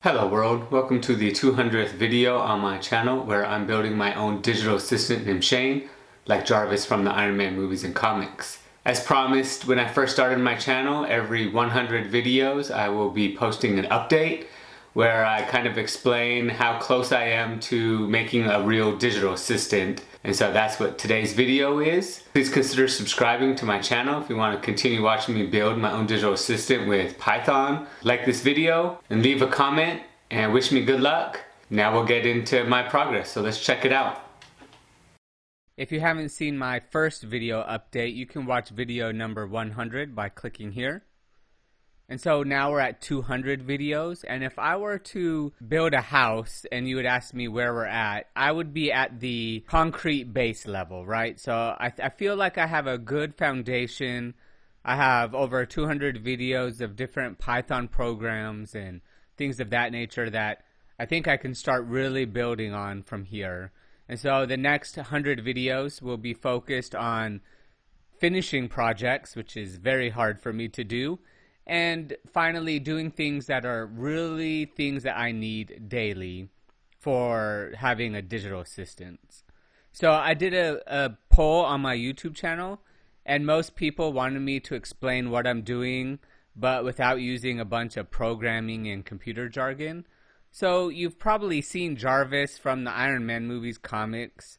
Hello world, welcome to the 200th video on my channel where I'm building my own digital assistant named Shane, like Jarvis from the Iron Man movies and comics. As promised, when I first started my channel, every 100 videos I will be posting an update where I kind of explain how close I am to making a real digital assistant. And so that's what today's video is. Please consider subscribing to my channel if you want to continue watching me build my own digital assistant with Python. Like this video and leave a comment and wish me good luck. Now we'll get into my progress, so let's check it out. If you haven't seen my first video update, you can watch video number 100 by clicking here. And so now we're at 200 videos, and if I were to build a house and you would ask me where we're at, I would be at the concrete base level, right? So I feel like I have a good foundation. I have over 200 videos of different Python programs and things of that nature that I think I can start really building on from here. And so the next 100 videos will be focused on finishing projects, which is very hard for me to do, and finally doing things that are really things that I need daily for having a digital assistant. So I did a poll on my YouTube channel, and most people wanted me to explain what I'm doing, but without using a bunch of programming and computer jargon. So you've probably seen Jarvis from the Iron Man movies, comics,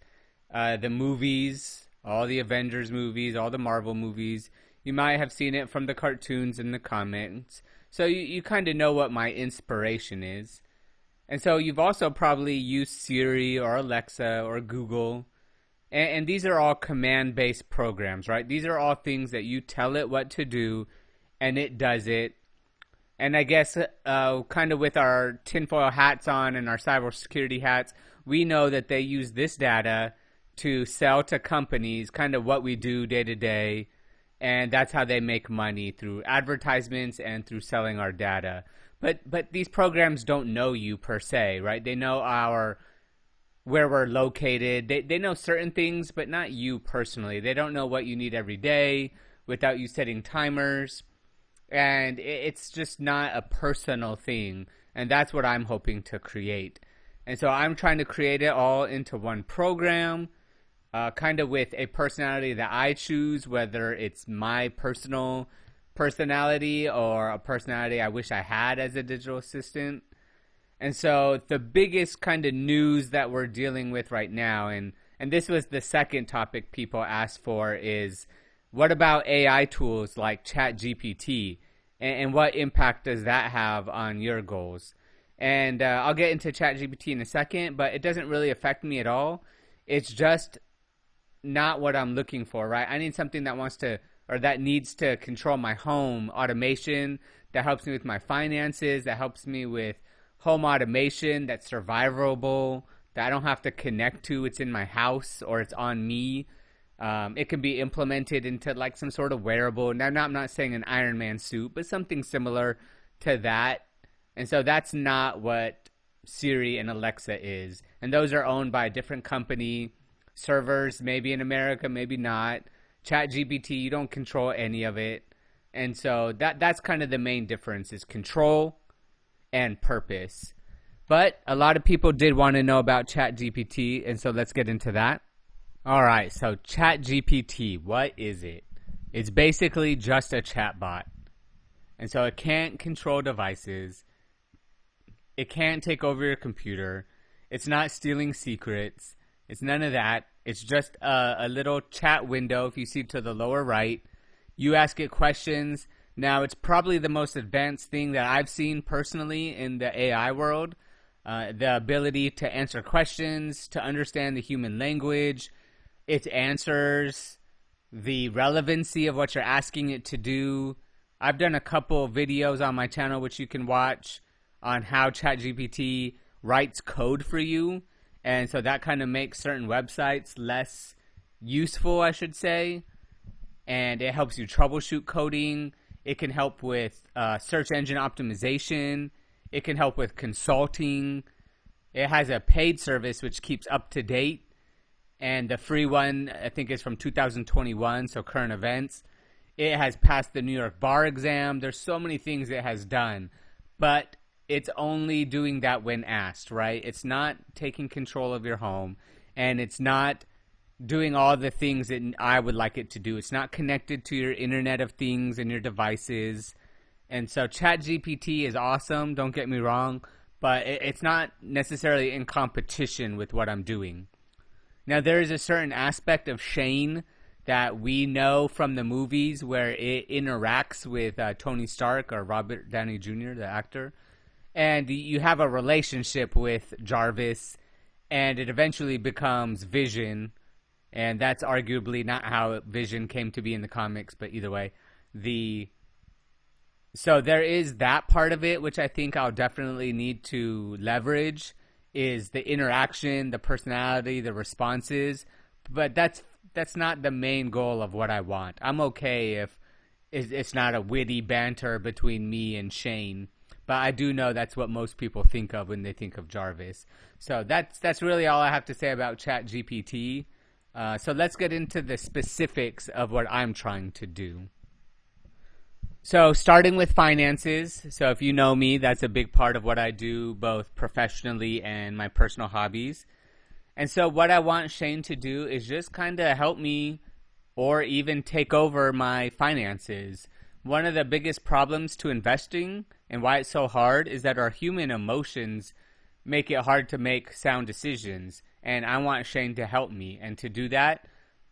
the movies, all the Avengers movies, all the Marvel movies. You might have seen it from the cartoons and the comments. So you kind of know what my inspiration is. And so you've also probably used Siri or Alexa or Google. And these are all command-based programs, right? These are all things that you tell it what to do and it does it. And I guess kind of with our tinfoil hats on and our cybersecurity hats, we know that they use this data to sell to companies kind of what we do day to day. And that's how they make money, through advertisements and through selling our data. But these programs don't know you per se, right? They know where we're located. They know certain things, but not you personally. They don't know what you need every day without you setting timers. And it's just not a personal thing. And that's what I'm hoping to create. And so I'm trying to create it all into one program. Kind of with a personality that I choose, whether it's my personal personality or a personality I wish I had as a digital assistant. And so the biggest kind of news that we're dealing with right now, and this was the second topic people asked for, is what about AI tools like ChatGPT, and what impact does that have on your goals? And I'll get into ChatGPT in a second, but it doesn't really affect me at all. It's just not what I'm looking for, right? I need something that needs to control my home, automation that helps me with my finances, that helps me with home automation that's survivable, that I don't have to connect to. It's in my house or it's on me. It can be implemented into like some sort of wearable. Now, I'm not saying an Iron Man suit, but something similar to that. And so that's not what Siri and Alexa is. And those are owned by a different company. Servers, maybe in America, maybe not. ChatGPT, you don't control any of it. And so that's kind of the main difference, is control and purpose. But a lot of people did want to know about ChatGPT, and so let's get into that. All right, so ChatGPT, what is it? It's basically just a chatbot. And so it can't control devices. It can't take over your computer. It's not stealing secrets. It's none of that. It's just a little chat window. If you see to the lower right, you ask it questions. Now, it's probably the most advanced thing that I've seen personally in the AI world. The ability to answer questions, to understand the human language, its answers, the relevancy of what you're asking it to do. I've done a couple of videos on my channel, which you can watch, on how ChatGPT writes code for you. And so that kind of makes certain websites less useful, I should say. And it helps you troubleshoot coding. It can help with search engine optimization. It can help with consulting. It has a paid service which keeps up to date. And the free one, I think, is from 2021, so current events. It has passed the New York bar exam. There's so many things it has done. But it's only doing that when asked, right? It's not taking control of your home, and it's not doing all the things that I would like it to do. It's not connected to your Internet of Things and your devices. And so ChatGPT is awesome, don't get me wrong, but it's not necessarily in competition with what I'm doing. Now, there is a certain aspect of Shane that we know from the movies where it interacts with Tony Stark or Robert Downey Jr., the actor. And you have a relationship with Jarvis, and it eventually becomes Vision. And that's arguably not how Vision came to be in the comics, but either way. So there is that part of it, which I think I'll definitely need to leverage, is the interaction, the personality, the responses. But that's not the main goal of what I want. I'm okay if it's not a witty banter between me and Shane. But I do know that's what most people think of when they think of Jarvis. So that's really all I have to say about ChatGPT. So let's get into the specifics of what I'm trying to do. So starting with finances. So if you know me, that's a big part of what I do, both professionally and my personal hobbies. And so what I want Shane to do is just kind of help me or even take over my finances. One of the biggest problems to investing and why it's so hard is that our human emotions make it hard to make sound decisions. And I want Shane to help me. And to do that,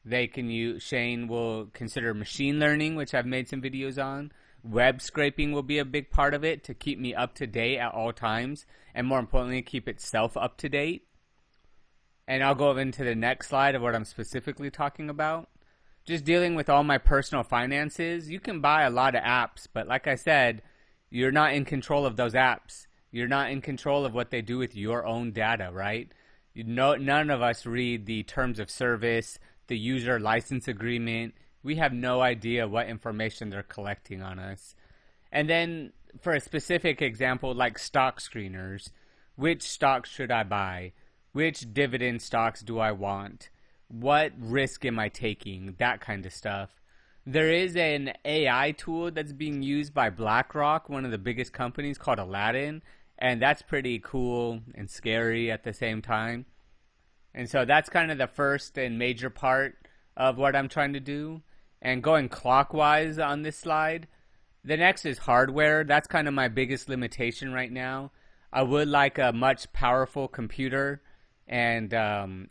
Shane will consider machine learning, which I've made some videos on. Web scraping will be a big part of it to keep me up to date at all times. And more importantly, keep itself up to date. And I'll go into the next slide of what I'm specifically talking about. Just dealing with all my personal finances. You can buy a lot of apps, but like I said, you're not in control of those apps. You're not in control of what they do with your own data, right? None of us read the terms of service, the user license agreement. We have no idea what information they're collecting on us. And then for a specific example, like stock screeners, which stocks should I buy? Which dividend stocks do I want? What risk am I taking? That kind of stuff. There is an AI tool that's being used by BlackRock, one of the biggest companies, called Aladdin. And that's pretty cool and scary at the same time. And so that's kind of the first and major part of what I'm trying to do. And going clockwise on this slide, the next is hardware. That's kind of my biggest limitation right now. I would like a much powerful computer. And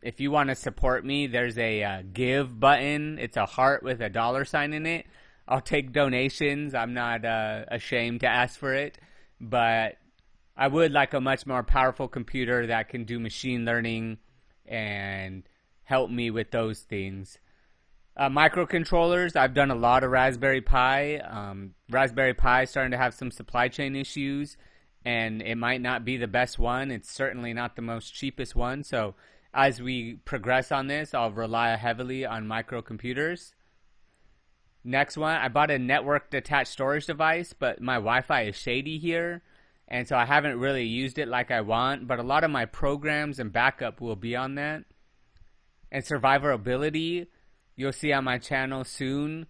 if you want to support me, there's a give button. It's a heart with a $sign in it. I'll take donations. I'm not ashamed to ask for it. But I would like a much more powerful computer that can do machine learning and help me with those things. Microcontrollers, I've done a lot of Raspberry Pi. Raspberry Pi is starting to have some supply chain issues, and it might not be the best one. It's certainly not the most cheapest one. So as we progress on this, I'll rely heavily on microcomputers. Next one, I bought a network attached storage device, but my Wi-Fi is shady here. And so I haven't really used it like I want, but a lot of my programs and backup will be on that. And survivability, you'll see on my channel soon.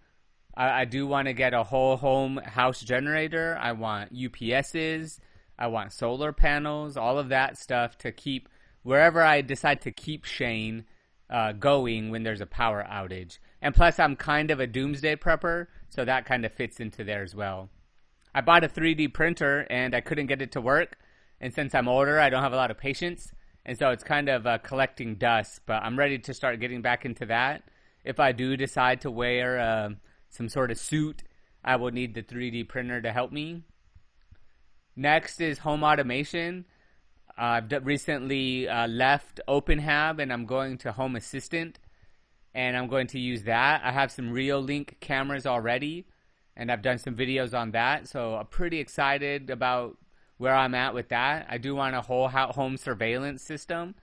I do want to get a whole home house generator. I want UPSs. I want solar panels, all of that stuff to keep wherever I decide to keep Shane going when there's a power outage. And plus, I'm kind of a doomsday prepper, so that kind of fits into there as well. I bought a 3D printer and I couldn't get it to work. And since I'm older, I don't have a lot of patience. And so it's kind of collecting dust. But I'm ready to start getting back into that. If I do decide to wear some sort of suit, I will need the 3D printer to help me. Next is home automation. I've recently left OpenHab and I'm going to Home Assistant. And I'm going to use that. I have some Reolink cameras already. And I've done some videos on that, so I'm pretty excited about where I'm at with that. I do want a whole home surveillance system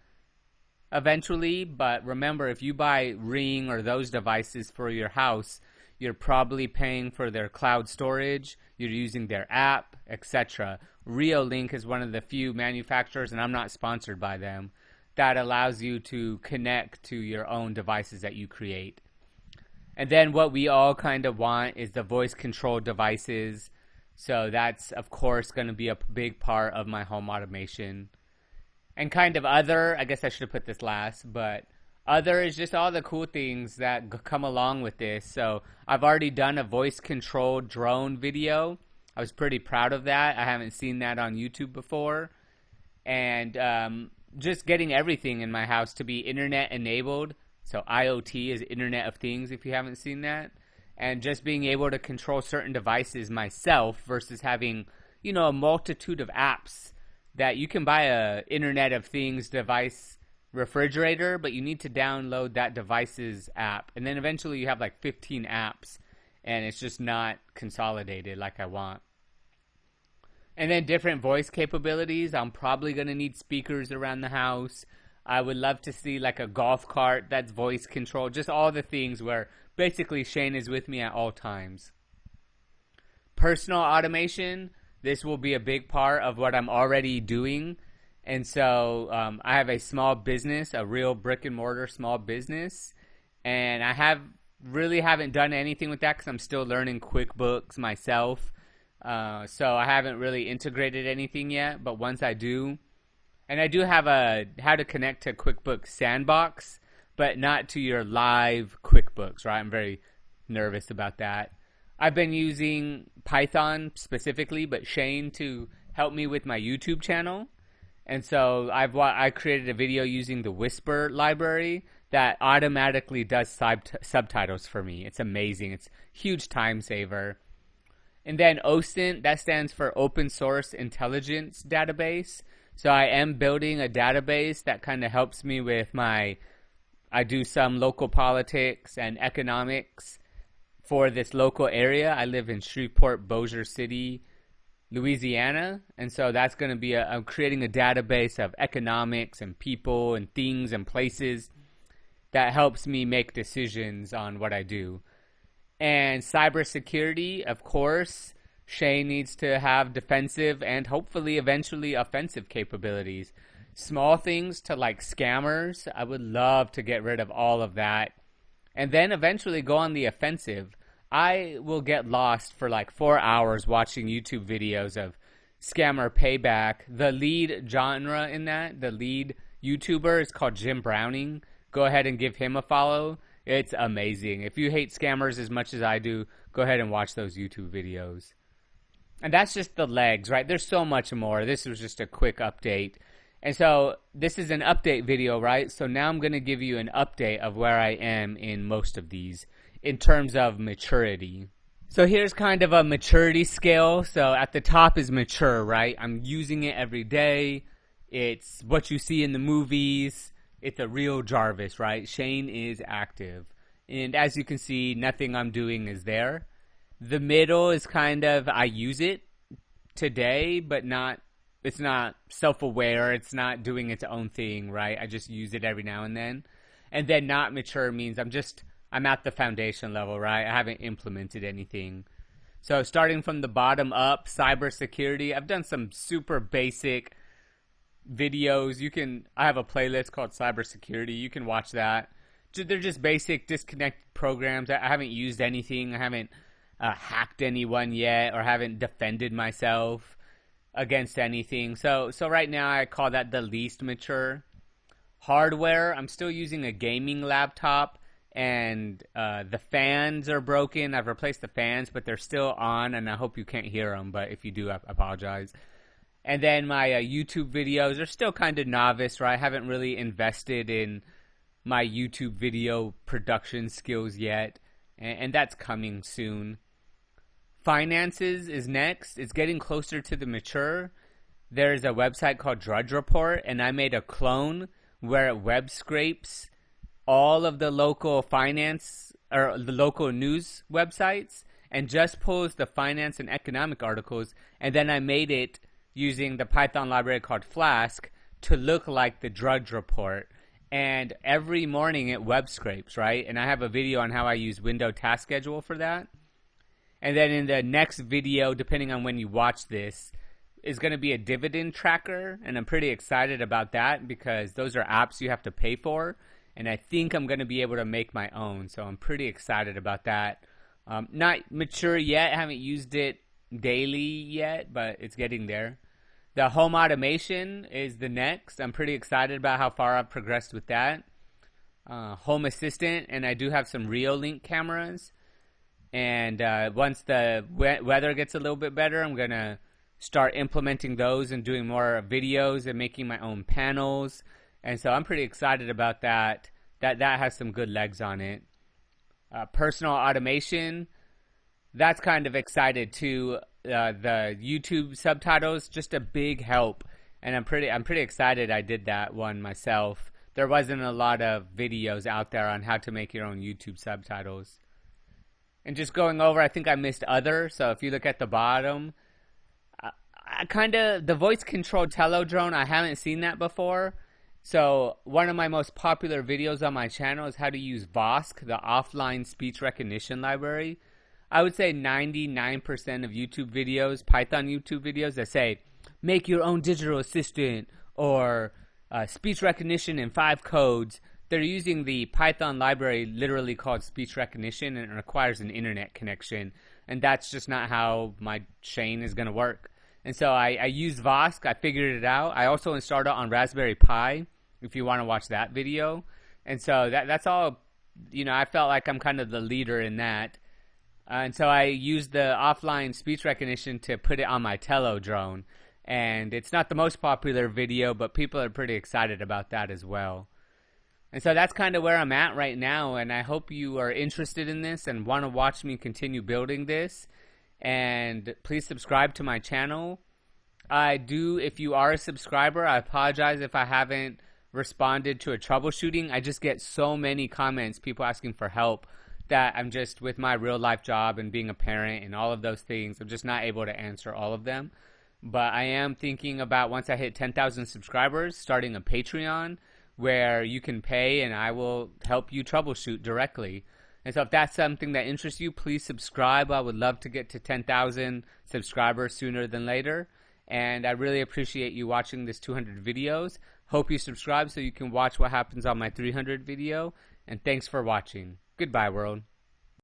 eventually, but remember, if you buy Ring or those devices for your house, you're probably paying for their cloud storage, you're using their app, etc. Reolink is one of the few manufacturers, and I'm not sponsored by them, that allows you to connect to your own devices that you create. And then what we all kind of want is the voice controlled devices. So that's, of course, going to be a big part of my home automation. And kind of other, I guess I should have put this last, but other is just all the cool things that come along with this. So I've already done a voice-controlled drone video. I was pretty proud of that. I haven't seen that on YouTube before. And just getting everything in my house to be internet-enabled. So IoT is Internet of Things, if you haven't seen that. And just being able to control certain devices myself versus having, a multitude of apps that you can buy a Internet of Things device refrigerator, but you need to download that device's app. And then eventually you have like 15 apps, and it's just not consolidated like I want. And then different voice capabilities. I'm probably going to need speakers around the house. I would love to see like a golf cart that's voice controlled. Just all the things where basically Shane is with me at all times. Personal automation. This will be a big part of what I'm already doing. And so I have a small business, a real brick and mortar small business. And I haven't done anything with that because I'm still learning QuickBooks myself. So I haven't really integrated anything yet. But once I do, and I do have a how to connect to QuickBooks Sandbox, but not to your live QuickBooks, right? I'm very nervous about that. I've been using Python specifically, but Shane to help me with my YouTube channel. And so I created a video using the Whisper library that automatically does subtitles for me. It's amazing. It's a huge time saver. And then OSINT, that stands for Open Source Intelligence Database. So I am building a database that kind of helps me with I do some local politics and economics for this local area. I live in Shreveport, Bossier City, Louisiana. And so that's going to be I'm creating a database of economics and people and things and places that helps me make decisions on what I do. And cybersecurity, of course, Shane needs to have defensive and hopefully eventually offensive capabilities. Small things to like scammers, I would love to get rid of all of that. And then eventually go on the offensive. I will get lost for like 4 hours watching YouTube videos of scammer payback. The lead genre in that, the lead YouTuber is called Jim Browning. Go ahead and give him a follow. It's amazing. If you hate scammers as much as I do, go ahead and watch those YouTube videos. And that's just the legs, right? There's so much more. This was just a quick update. And so this is an update video, right? So now I'm going to give you an update of where I am in most of these in terms of maturity. So here's kind of a maturity scale. So at the top is mature, right? I'm using it every day. It's what you see in the movies. It's a real Jarvis, right? Shane is active. And as you can see, nothing I'm doing is there. The middle is kind of, I use it today, but it's not self-aware. It's not doing its own thing, right? I just use it every now and then. And then not mature means I'm at the foundation level, right? I haven't implemented anything. So starting from the bottom up, cybersecurity, I've done some super basic videos. I have a playlist called cybersecurity. You can watch that. They're just basic disconnected programs. I haven't used anything. I haven't hacked anyone yet or haven't defended myself against anything. So right now I call that the least mature. Hardware, I'm still using a gaming laptop and the fans are broken. I've replaced the fans, but they're still on and I hope you can't hear them, but if you do, I apologize. And then my YouTube videos are still kind of novice, right? I haven't really invested in my YouTube video production skills yet, and that's coming soon. Finances is next. It's getting closer to the mature. There's a website called Drudge Report, and I made a clone where it web scrapes all of the local finance or the local news websites and just pulls the finance and economic articles, and then I made it using the Python library called Flask to look like the Drudge Report. And every morning it web scrapes, right? And I have a video on how I use Window Task Schedule for that. And then in the next video, depending on when you watch this, is going to be a dividend tracker. And I'm pretty excited about that because those are apps you have to pay for. And I think I'm going to be able to make my own. So I'm pretty excited about that. Not mature yet. I haven't used it daily yet, but it's getting there. The home automation is the next. I'm pretty excited about how far I've progressed with that. Home assistant, and I do have some Reolink cameras. And once the weather gets a little bit better, I'm going to start implementing those and doing more videos and making my own panels. And so I'm pretty excited about that. That has some good legs on it. Personal automation, that's kind of excited too. The YouTube subtitles, just a big help. And I'm pretty excited I did that one myself. There wasn't a lot of videos out there on how to make your own YouTube subtitles. And just going over, I think I missed other. So if you look at the bottom, the voice controlled tele drone, I haven't seen that before. So one of my most popular videos on my channel is how to use Vosk, the offline speech recognition library. I would say 99% of YouTube videos, Python YouTube videos that say, make your own digital assistant or speech recognition in 5 codes, they're using the Python library literally called speech recognition, and it requires an internet connection. And that's just not how my Shane is going to work. And so I used Vosk. I figured it out. I also installed it on Raspberry Pi, if you want to watch that video. And so that's all, I felt like I'm kind of the leader in that. And so I used the offline speech recognition to put it on my Tello drone. And it's not the most popular video, but people are pretty excited about that as well. And so that's kind of where I'm at right now, and I hope you are interested in this and want to watch me continue building this. And please subscribe to my channel. If you are a subscriber, I apologize if I haven't responded to a troubleshooting. I just get so many comments, people asking for help, that I'm just, with my real life job and being a parent and all of those things, I'm just not able to answer all of them. But I am thinking about, once I hit 10,000 subscribers, starting a Patreon where you can pay and I will help you troubleshoot directly. And so if that's something that interests you, please subscribe. I would love to get to 10,000 subscribers sooner than later. And I really appreciate you watching this 200 videos. Hope you subscribe so you can watch what happens on my 300 video. And thanks for watching. Goodbye, world.